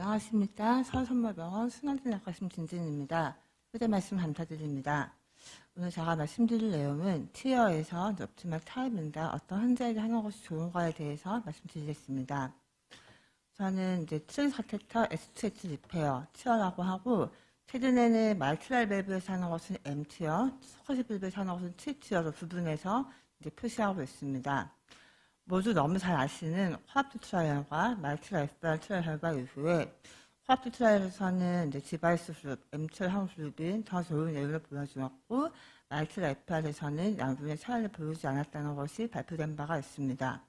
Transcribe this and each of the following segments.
안녕하십니까. 서울선물병원 순환진학과심 진진입니다. 후대 말씀 감사드립니다. 오늘 제가 말씀드릴 내용은 티어에서 옵티멀 타입인가 어떤 환자에게 하는 것이 좋은가에 대해서 말씀드리겠습니다. 저는 이제 트랜스카테터 S2H 리페어 티어라고 하고, 최근에는 마이트랄 밸브에서 하는 것은 M티어, 스쿼시 밸브에서 하는 것은 T티어로 구분해서 이제 표시하고 있습니다. 모두 너무 잘 아시는 코앞트 트라이얼과 마이트랄 FBR 트라이얼 결과 이후에 코앞트 트라이얼에서는 이제 디바이스 그룹, M철 항 그룹이 더 좋은 예를 보여주었고, 마이트랄 FBR에서는 양분의 차이를 보여주지 않았다는 것이 발표된 바가 있습니다.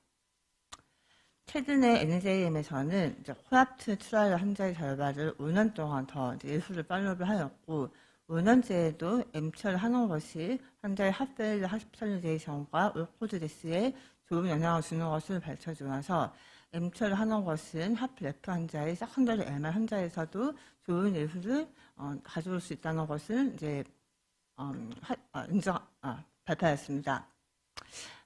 최근에 NJM에서는 이제 코앞트 트라이얼 환자의 결과를 5년 동안 더 예술을 팔로우를 하였고, 5년째에도 M철 하는 것이 환자의 핫페일러 하스피탈리제이션과 올코드데스에 좋은 영향을 주는 것을 밝혀주어서 M철을 하는 것은 하플레프 환자의 세컨더리 MR 환자에서도 좋은 예술을 가져올 수 있다는 것을 이제 발표하였습니다.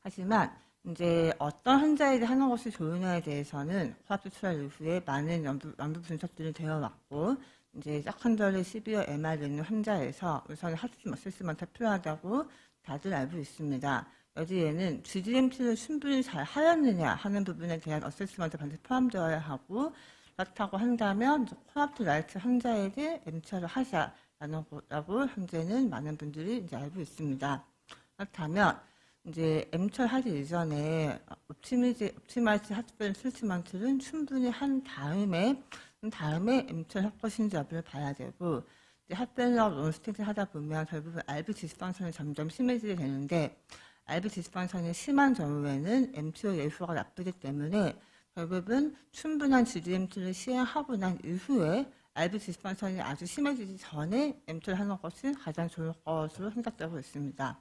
하지만 이제 어떤 환자에게 하는 것이 좋으냐에 대해서는 코앞트 트라이얼 이후에 많은 연구 분석들이 되어 왔고, 이제 세컨더리 시비어 MR 있는 환자에서 우선 하트 어세스먼트가 필요하다고 다들 알고 있습니다. 여기에는 GDMT를 충분히 잘 하였느냐 하는 부분에 대한 어세스먼트 반드시 포함되어야 하고, 그렇다고 한다면 코앞트 라이트 환자에게 M처를 하자라는 거라고 현재는 많은 분들이 이제 알고 있습니다. 그렇다면 이제 M철 하기 이전에 옵티마이즈 하트밸 트리트먼트는 충분히 한 다음에 M철 할 것인지 여부를 봐야 되고, 핫밸러 론스테이트 하다 보면 결국은 RB 디스펑션이 점점 심해지게 되는데, RB 디스펑션이 심한 경우에는 MTO 예후가 나쁘기 때문에 결국은 충분한 GDMT를 시행하고 난 이후에 RB 디스펑션이 아주 심해지기 전에 MT를 하는 것이 가장 좋을 것으로 생각되고 있습니다.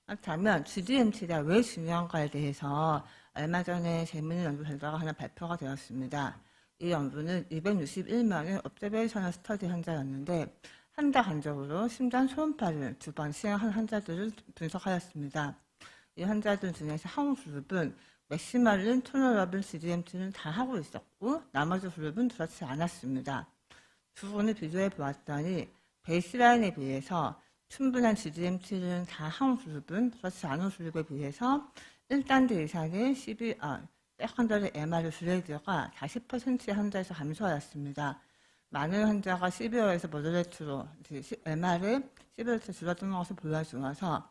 그렇다면 GDMT가 왜 중요한가에 대해서 얼마 전에 재미있는 연구 결과가 하나 발표가 되었습니다. 이 연구는 261명의 옵저베이셔널 스터디 환자였는데, 한 달 간격으로 심장 초음파를 2번 시행한 환자들을 분석하였습니다. 이 환자들 중에서 한 그룹은 맥시멀린 토너러블 GDMT는 다 하고 있었고, 나머지 그룹은 그렇지 않았습니다. 두 분을 비교해 보았더니 베이스라인에 비해서 충분한 GDMT를 다 한 그룹은 그렇지 않은 그룹에 비해서 1단계 이상의 세컨더리 MR 그레이드가 40%의 환자에서 감소하였습니다. 많은 환자가 CV어에서 모더레이트로 MR의 CV어에서 줄어드는 것을 보여주어서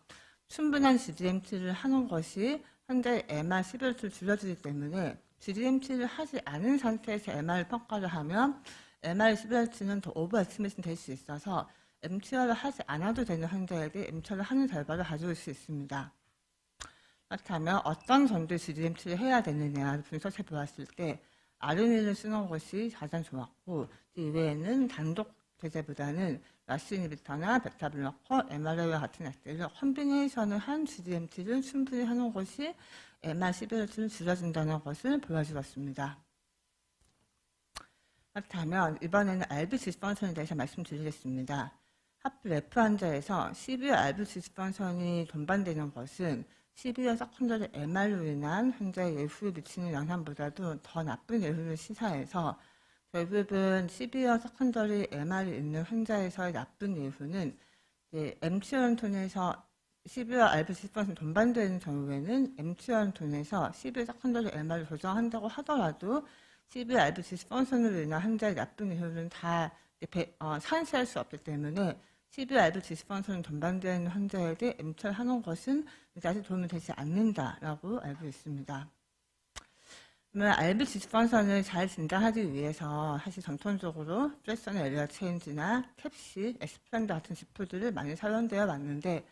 충분한 GDMT를 하는 것이 환자의 MR CV어를 줄여주기 때문에 GDMT를 하지 않은 상태에서 MR을 평가를 하면 MR CV어는 더 오버 에스티메이션 될 수 있어서 MTR을 하지 않아도 되는 환자에게 MTR을 하는 결과를 가져올 수 있습니다. 그렇다면 어떤 정도의 GDMT를 해야 되느냐를 분석해 보았을 때 RNA를 쓰는 것이 가장 좋았고, 이외에는 단독 제제보다는 라스 이니비터나 베타 블로커, MRA와 같은 약들을 컴비네이션을 한 GDMT를 충분히 하는 것이 MR 시비리티를 줄여준다는 것을 보여주었습니다. 그렇다면 이번에는 RB 디스펑션에 대해서 말씀드리겠습니다. 하플레프 환자에서 시비어 RB 디스펑션이 동반되는 것은 시비어 세컨더리 MR로 인한 환자의 예후에 미치는 영향보다도 더 나쁜 예후를 시사해서 결국은 시비어 세컨더리 MR이 있는 환자에서의 나쁜 예후는 MTO를 통해서 시비어 RB 디스펑션 동반되는 경우에는 MTO를 통해서 시비어 세컨더리 MR을 조정한다고 하더라도 시비어 RB 디스펑션으로 인한 환자의 나쁜 예후는 다 상쇄할 수 없기 때문에 시비어 RB 디스펑션이 동반되는 환자에게 M철 하는 것은 아직 도움이 되지 않는다라고 알고 있습니다. 그러면 RB 디스펑션을 잘 진단하기 위해서 사실 전통적으로 프렉션 에리어 체인지나 캡시, 에스프란드 같은 지표들을 많이 사용되어 왔는데,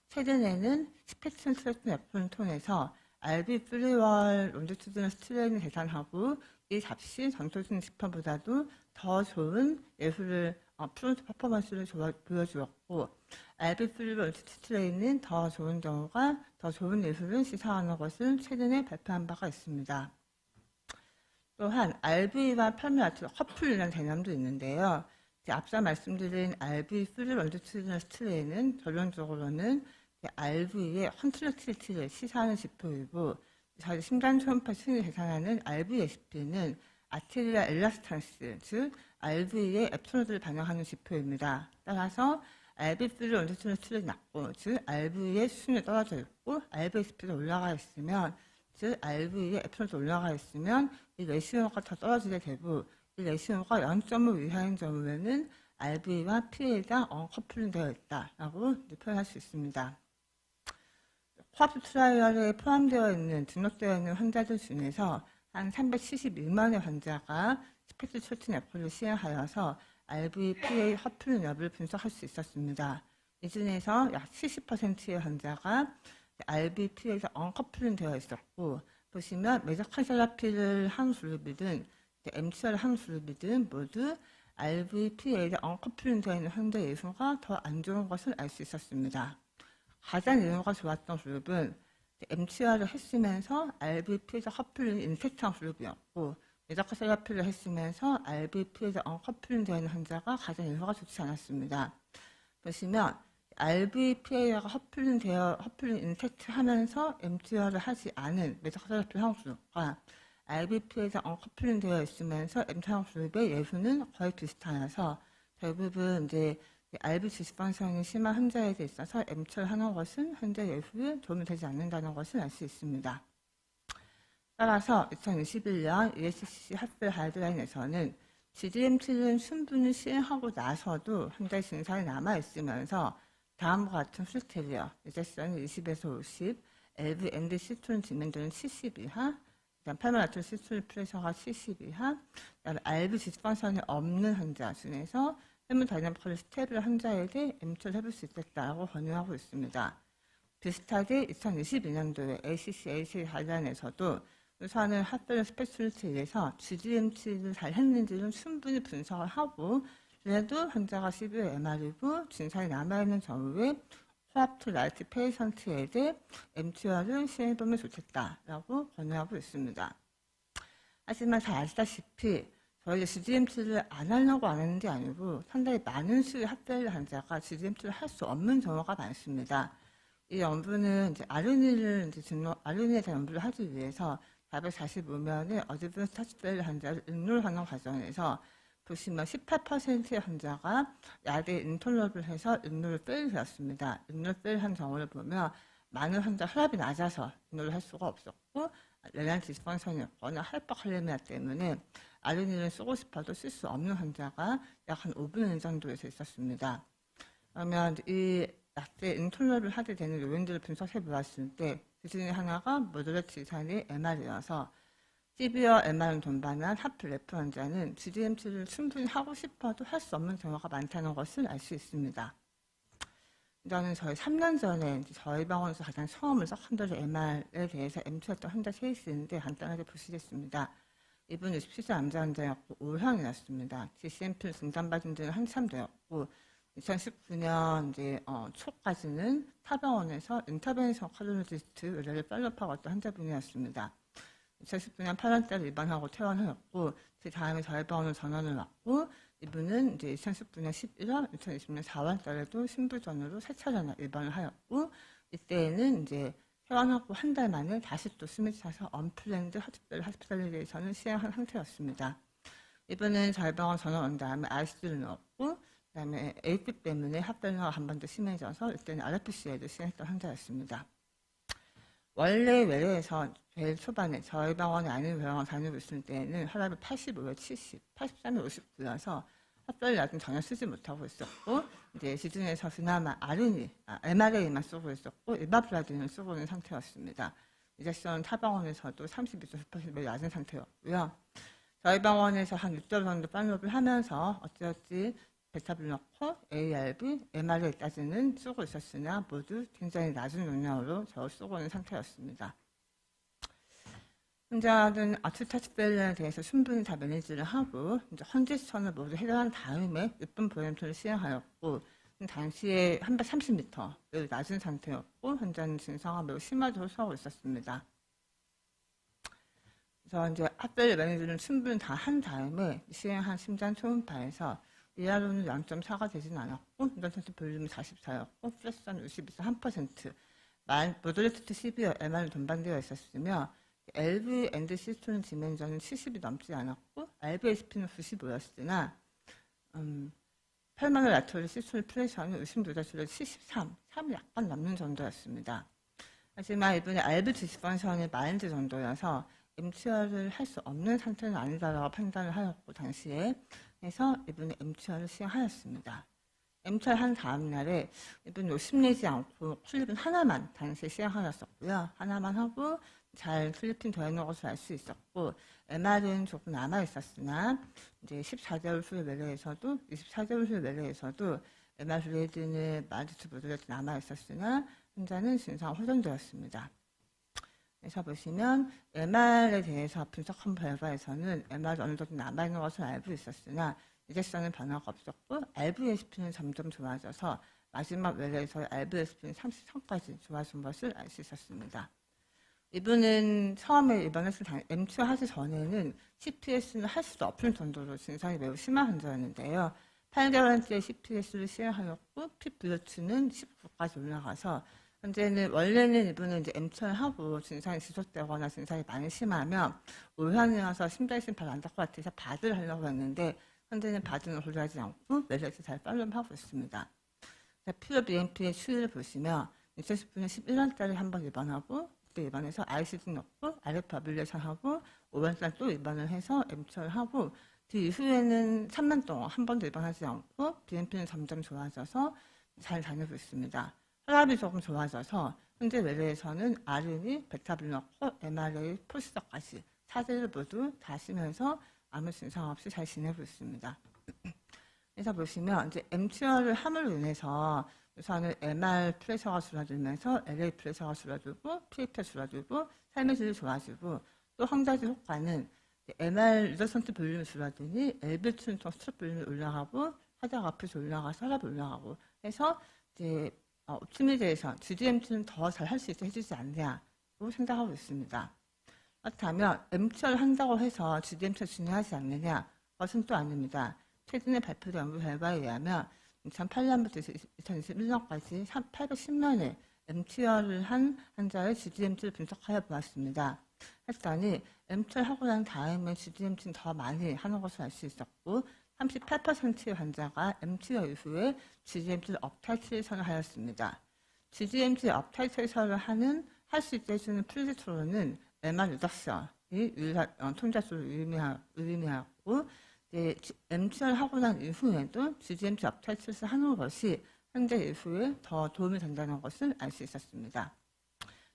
최근에는 스펙트럼 트랙팅 F를 통해서 RB 프리월 론지튜드널 스트레인을 계산하고 이 값이 전통적인 지표보다도 더 좋은 예후를 프론트 퍼포먼스를 보여주었고, RB 프리월 론지튜드널은 더 좋은 경우가 더 좋은 예후를 시사하는 것을 최근에 발표한 바가 있습니다. 또한 RV와 펠미아트 커플이라는 개념도 있는데요. 앞서 말씀드린 RV 프리 론지튜드널 스트레인은 결론적으로는 RV의 컨트랙티리티를 시사하는 지표이고, 심장 초음파 수준을 계산하는 RVSP는 아테리아 엘라스탄스, 즉 RV의 에피소드를 반영하는 지표입니다. 따라서 RV3를 온도수는 수준이 낮고, 즉 RV의 수준이 떨어져 있고, RV 스피드가 올라가 있으면, 즉 RV의 에피소드 올라가 있으면 이 레시오가 더 떨어지게 되고, 이 레시오가 0.5 이하인 경우에는 RV와 PA가 언커플링 되어 있다라고 표현할 수 있습니다. 코앞 트라이얼에 포함되어 있는, 등록되어 있는 환자들 중에서 한 371만의 환자가 스펙트초틴 에코를 시행하여서 RV, PA 커플링 여부를 분석할 수 있었습니다. 이 중에서 약 70%의 환자가 RV, PA에서 언커플링 되어 있었고, 보시면 메디컬 테라피를 한 그룹이든 MCR을 한 그룹이든 모두 RV, PA에서 언커플링 되어 있는 환자 예수가 더 안 좋은 것을 알 수 있었습니다. 가장 예후가 좋았던 그룹은 MCR을 했으면서 RVP에서 커플링 인택트한 그룹이었고, 메디컬 테라피를 했으면서 RVP에서 언커플링 되어 있는 환자가 가장 예후가 좋지 않았습니다. 보시면 RVPA가 커플링 인택트 하면서 MCR을 하지 않은 메디컬 테라피 한 그룹과 RVP에서 언커플링 되어 있으면서 MCR 그룹의 예후는 거의 비슷하여서 대부분 이제 RV 지수방성이 심한 환자에 있어서 M철 하는 것은 환자 예후에 도움이 되지 않는다는 것을 알 수 있습니다. 따라서 2021년 ESCC 합별 가이드라인에서는 GDMT는 충분히 시행하고 나서도 환자 증상이 남아있으면서 다음과 같은 크리테리어, 리젝션은 20에서 50, LV ND 시톤 지면도는 70 이하, 팔마라톨 시톨 프레셔가 70 이하, 그다음에 RV 지수방성이 없는 환자 중에서 헤모다이나믹 스테이블 환자에게 M철 해볼 수 있겠다고 권유하고 있습니다. 비슷하게 2022년도에 ACC 가이드라인에서도 우선은 합별 스페셜리스트에 의해서 GDMT를 잘 했는지를 충분히 분석을 하고, 그래도 환자가 시비어 MR이고 증상이 남아있는 경우에 코앞트 라이트 페이션트에게 MTR을 시행해보면 좋겠다라고 권유하고 있습니다. 하지만 잘 아시다시피 저희가 GDMT를 안 하려고 안 하는 게 아니고 상당히 많은 수의 합별 환자가 GDMT를 할 수 없는 경우가 많습니다. 이 연구는 이제 RNA에 대한 연구를 하기 위해서 445명의 어드밴스 합별 환자를 응롤하는 과정에서 보시면 18%의 환자가 약에 인톨러블 해서 응롤을 페일 되었습니다. 응롤 페일한 경우를 보면 많은 환자 혈압이 낮아서 응롤을 할 수가 없었고, 레난 디스펑션이었거나 하이퍼칼레미아 때문에 RNA를 쓰고 싶어도 쓸 수 없는 환자가 약 한 5분의 1 정도에서 있었습니다. 그러면 이 약제 인톨러를 하게 되는 요인들을 분석해 보았을 때 그 중에 하나가 모더레트 이상의 MR이어서 시비어 MR은 동반한 하플레프 환자는 GDMT를 충분히 하고 싶어도 할 수 없는 경우가 많다는 것을 알 수 있습니다. 저는 저희 3년 전에 저희 병원에서 가장 처음으로 석한더리 MR에 대해서 MT였던 환자 케이스인데 간단하게 보시겠습니다. 이분 27세 남자 환자였고 O형이었습니다. GCMP를 진단받은 지는 한참 되었고 2019년 이제 초까지는 타병원에서 인터벤션 카디올로지스트 의뢰를 팔로우하고 있던 환자분이었습니다. 2019년 8월달에 입원하고 퇴원하였고 그 다음에 저희 병원으로 전원을 왔고 이분은 이제 2019년 11월, 2020년 4월달에도 신부전으로 3차례나 입원을 하였고 이때에는 이제 퇴원하고 한 달 만에 다시 또 숨이 차서 언플랜드 하스피탈리제이션을 시행한 상태였습니다. 이분은 저희 병원 전원 온 다음에 ICU를 넣었고 그다음에 AF 때문에 합병이 한 번 더 심해져서 이때는 RFC에도 시행했던 환자였습니다. 원래 외래에서 제일 초반에 저희 병원이 아닌 병원 다니고 있을 때는 혈압이 85에 70, 83에 59여서 합병 약은 전혀 쓰지 못하고 있었고 이제 시중에서 그나마 MRA만 쓰고 있었고 이바플라딘을 쓰고 있는 상태였습니다. 이제선 타병원에서도 32.9% 매우 낮은 상태였고요. 저희 병원에서 한 6개월 정도 팔로우를 하면서 어찌어찌 베타블로커, ARB, MRA까지는 쓰고 있었으나 모두 굉장히 낮은 용량으로 저 쓰고 있는 상태였습니다. 환자는 아투타치 펠러에 대해서 충분히 다 매니지를 하고 이제 컨디션을 모두 해결한 다음에 6분 보행토를 시행하였고 당시에 한 30m 매우 낮은 상태였고 환자는 증상가 매우 심하게 호소하고 있었습니다. 그래서 이제 합별 매니지를 충분히 다 한 다음에 시행한 심장 초음파에서 이하로는 0.4가 되진 않았고 인던센트 볼륨이 44였고 프레스는 62에서 1%, 모더레트 시비어 MR은 동반되어 있었으며 LV 앤드 시스톤 디멘전은 70이 넘지 않았고 RBSP는 95였으나 8만원 라터리 시스톤 플레이션은 의심도자수를 73, 3이 약간 넘는 정도였습니다. 하지만 이번에 RB 디스펀션의 마인드 정도여서 MTR을 할 수 없는 상태는 아니다라고 판단을 하였고 당시에 그래서 이번에 MTR을 시행하였습니다. MTR 한 다음 날에 이번 욕심내지 않고 클립은 하나만 당시에 시행하였었고요. 하나만 하고 잘 클리핑 되어 있는 것을 알 수 있었고 MR은 조금 남아 있었으나 이제 14개월 후의 매매에서도 24개월 후의 매매에서도 MR 블레이드는 마르트 모델에 남아 있었으나 현재는 진상 호전되었습니다. 그래서 보시면 MR에 대해서 분석한 결과에서는 MR이 어느 정도 남아있는 것을 알고 있었으나 이제성은 변화가 없었고 RVSP는 점점 좋아져서 마지막 외래에서 RVSP는 33까지 좋아진 것을 알 수 있었습니다. 이분은 처음에 입원했을 당 MTR 하기 전에는 CPS는 할 수도 없을 정도로 증상이 매우 심한 환자였는데요. 8개월째 CPS를 시행하였고 PVO2는 19까지 올라가서 현재는 원래는 이분은 이제 MTR하고 증상이 지속되거나 증상이 많이 심하면 올한이 와서 심장심 잘 안 될 것 같아서 받을 하려고 했는데 현재는 받은 고려하지 않고 매력이 잘 팔로우하고 있습니다. 필요 BNP의 추이를 보시면 2010년 11월달에 한 번 입원하고 그때 입원해서 ICD 넣고 RF 아빌레이션하고 5월달 또 입원을 해서 MTR하고 그 이후에는 3년 동안 한 번도 입원하지 않고 BNP는 점점 좋아져서 잘 다니고 있습니다. 혈압이 조금 좋아져서 현재 외래에서는 RN이 베타블로커, MRA, 포스터까지 4대를 모두 다 쓰면서 아무 증상 없이 잘 지내고 있습니다. 그래서 보시면 이제 MTR을 함으로 인해서 우선은 MR 프레셔가 줄어들면서 LA 프레셔가 줄어들고 PA가 줄어들고 삶의 질이 좋아지고 또 한 가지 효과는 MR 리더선트 볼륨이 줄어드니 LV2는 더 스트롭 볼륨이 올라가고 화장 앞에서 올라가서 혈압이 올라가고 해서 이제 옵티미제이션, GDMT는 더 잘 할 수 있게 해주지 않냐고 생각하고 있습니다. 그렇다면 MTR 한다고 해서 GDMT가 중요하지 않느냐? 그것은 또 아닙니다. 최근에 발표된 연구 결과에 의하면 2008년부터 2021년까지 810만의 MTR을 한 환자의 GDMT를 분석하여 보았습니다. 했더니 MTR 하고 난 다음에 GDMT는 더 많이 하는 것을 알 수 있었고 38%의 환자가 MTR 이후에 GDMT를 업타이트레이션을 하였습니다. GDMT 업타이트레이션을 할 수 있게 해주는 프리디토로는 MR 리덕션이 통자수를 의미하고 MTR 하고 난 이후에도 GDMT 업타이트레이션 하는 것이 현재 이후에 더 도움이 된다는 것을 알 수 있었습니다.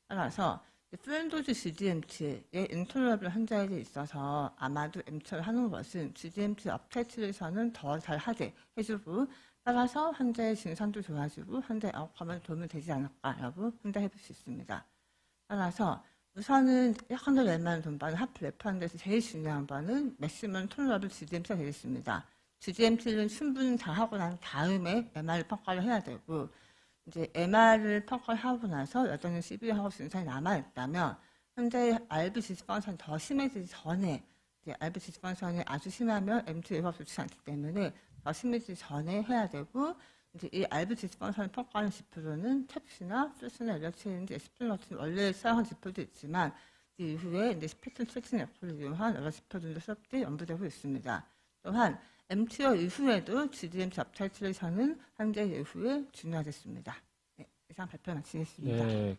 따라서 플랜도즈 GDMT의 인톨러블 환자에게 있어서 아마도 MTR 하는 것은 GDMT 업타이트레이션은 더 잘하게 해주고 따라서 환자의 증상도 좋아지고 환자의 아웃컴에 도움이 되지 않을까라고 판단해 볼 수 있습니다. 따라서 우선은 약간더 낼만한 돈바는 하프 레프한데서 제일 중요한 바는 맥시멈 톨러블 GDMT가 되겠습니다. GDMT는 충분히 다 하고 난 다음에 MR 평가를 해야 되고 이제 MR을 평가를 하고 나서 여전히 CV하고 증상이 남아있다면 현재 RB 디스펑션이 더 심해지기 전에 이제 RB 디스펑션이 아주 심하면 MTR가 좋지 않기 때문에 더 심해지기 전에 해야 되고 이제 이 RB 디스펑션을 평가하는 지표로는 탭시나 플스나 엘러치인지 에스플린 같은 원래 사용한 지표도 있지만 이 이후에 이제 스펙트럼 트래킹 애플을 이용한 여러 지표들도 수업들이 연구되고 있습니다. 또한 MTR 이후에도 GDMT 업타이트레이션은 현재 이후에 중요하겠습니다. 네, 이상 발표 마치겠습니다. 네,